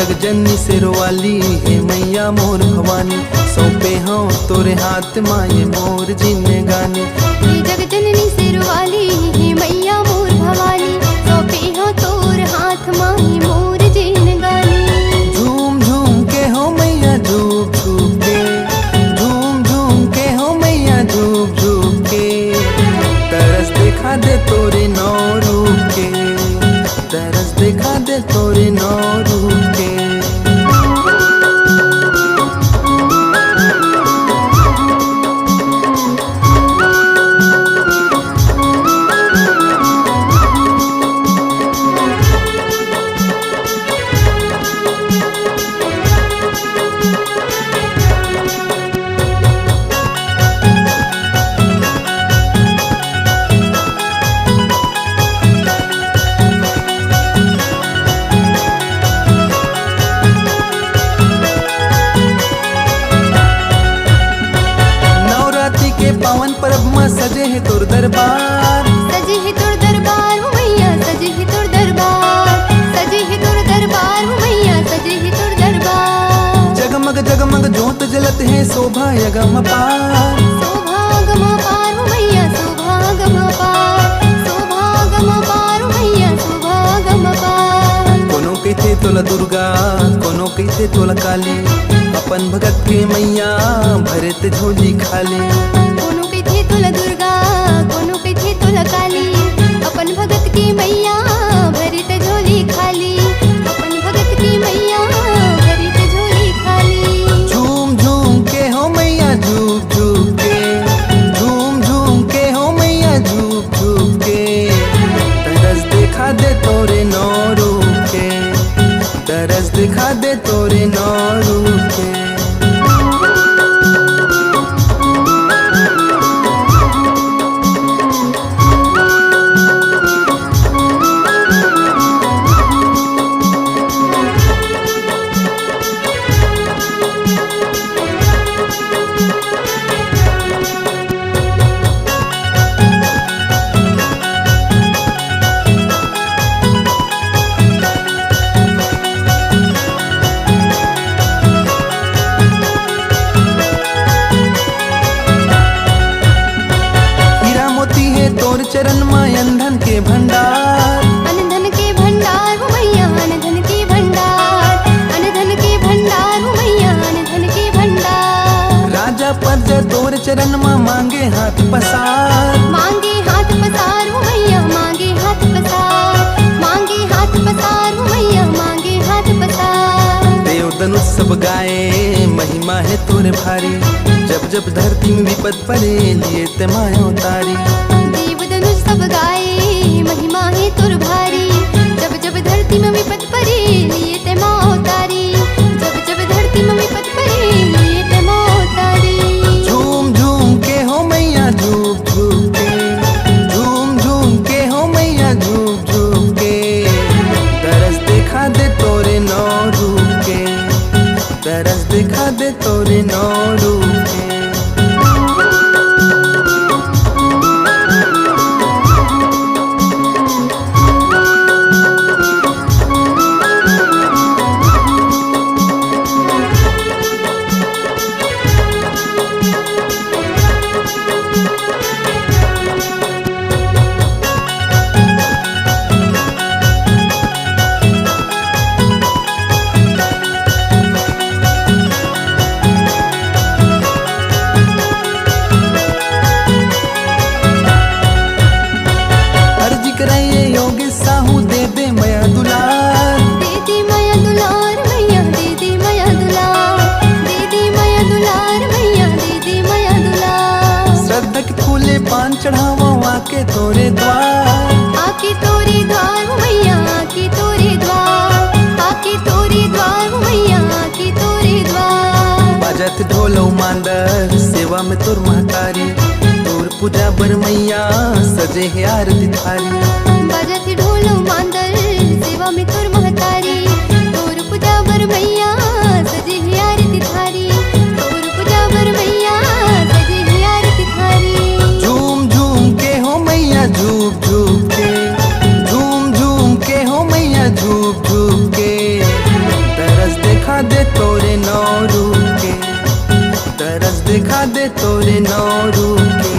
जग जननी सिरवाली हे मैया मोर भवानी, सौंपे हाँ तोरे हाथ माये मोर जीने गाने। हे जग जननी सिरवाली हे मैया मोर भवानी, सौंपे हाँ तोर हाथ माये मोर जीन गाने। झूम झूम के हो मैया झूम झूम के, झूम झूम के हो मैया झूम झूम के, तरस दिखा दे तोरे नौ रूप के, तरस दिखा दे तोरे नौ रूप के। पावन पर्व में सजे है तोर दरबार, सजे है तोर दरबार हो मैया, सजे है तोर दरबार, सजे है तोर दरबार हो मैया, सजे है तोर दरबार। जगमग जगमग ज्योत जलत है शोभा यगम पार, शोभा गम पार हो मैया, शोभा गम पार, शोभा गम पार हो मैया, शोभा गम पार। कोनो कहते तोला दुर्गा, कोनो कहते तोला काली, अपन भगत के मैया भरत झोली खाली। कोनो कहते तोला दुर्गा, कोनो कहते तोला काली, अपन भगत की मैया भरत झोली खाली, अपन भगत की मैया भरत झोली खाली। झूम झूम के हो मैया झूम झूम के, झूम झूम के हो मैया झूम झूम के, तरस दिखा दे तोरे नौ रूप के, तरस दिखा दे तोरे नौ रूप के। तोर चरण में अनधन के भंडार, अनधन के भंडार हो मैया, अनधन के भंडार, अनधन के भंडार हो मैया, अनधन के भंडार। राजा प्रजा तोर चरण में मांगे हाथ पसार, मांगे हाथ पसार हो मैया, मांगे हाथ पसार, मांगे हाथ पसार हो मैया, मांगे हाथ पसार। देव धनुष सब गाए महिमा है तोरे भारी, जब जब धरती में विपद पड़े लिए ते माया उतारी। सब गाए महिमा है तुर भारी, जब जब धरती में विपद पड़े लिए ते माँ उतारी, जब जब धरती में विपद पड़े लिए ते माँ उतारी। झूम झूम के हो मैया झूम झूम के, झूम झूम के हो मैया झूम झूम के, तरस दिखा दे तोरे नौ रूप के, तरस दिखा दे तोरे नौ रूप के। पान चढ़ावा आके तोरे द्वार, आके तोरे द्वार हो मैया, आके तोरे द्वार, आके तोरे द्वार हो मैया, आके तोरे द्वार। बाजत ढोलो मांदर सेवा में तोर महतारी, तोर पूजा बर मैया सजे है आरती थारी। बाजत ढोलो मांदर सेवा में तोर महतारी, तोर पूजा बर मैया सजे है आरती थारी, तोर पूजा बर मैया सजे है आरती थारी। झूम झूम के हो मैया झूम झूम के, झूम झूम के हो मैया झूम झूम के, दिखा दे तोरे नौ रूप के।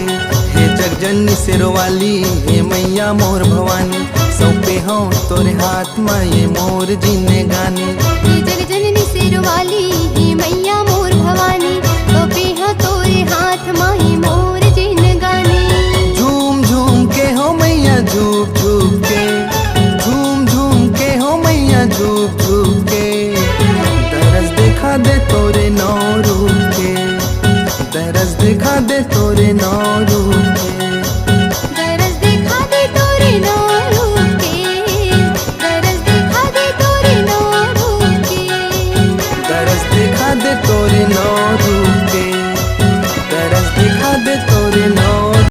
हे जगजननी सिरवाली, हे मैया मोर भवानी, सौंपे हों तोरे हाथ में ये मोर जीने गाने। हे जग जननी सिरवाली, हे मैया मोर भवानी, सौंपे हों तोरे हाथ माही मोर जिन गाने। झूम झूम के हो मैया झूप झूप के, झूम झूम के हो मैया झूप झूप के। तरस दिखा दे तोरे नौ रूप के, तरस दिखा दे तोरे नौ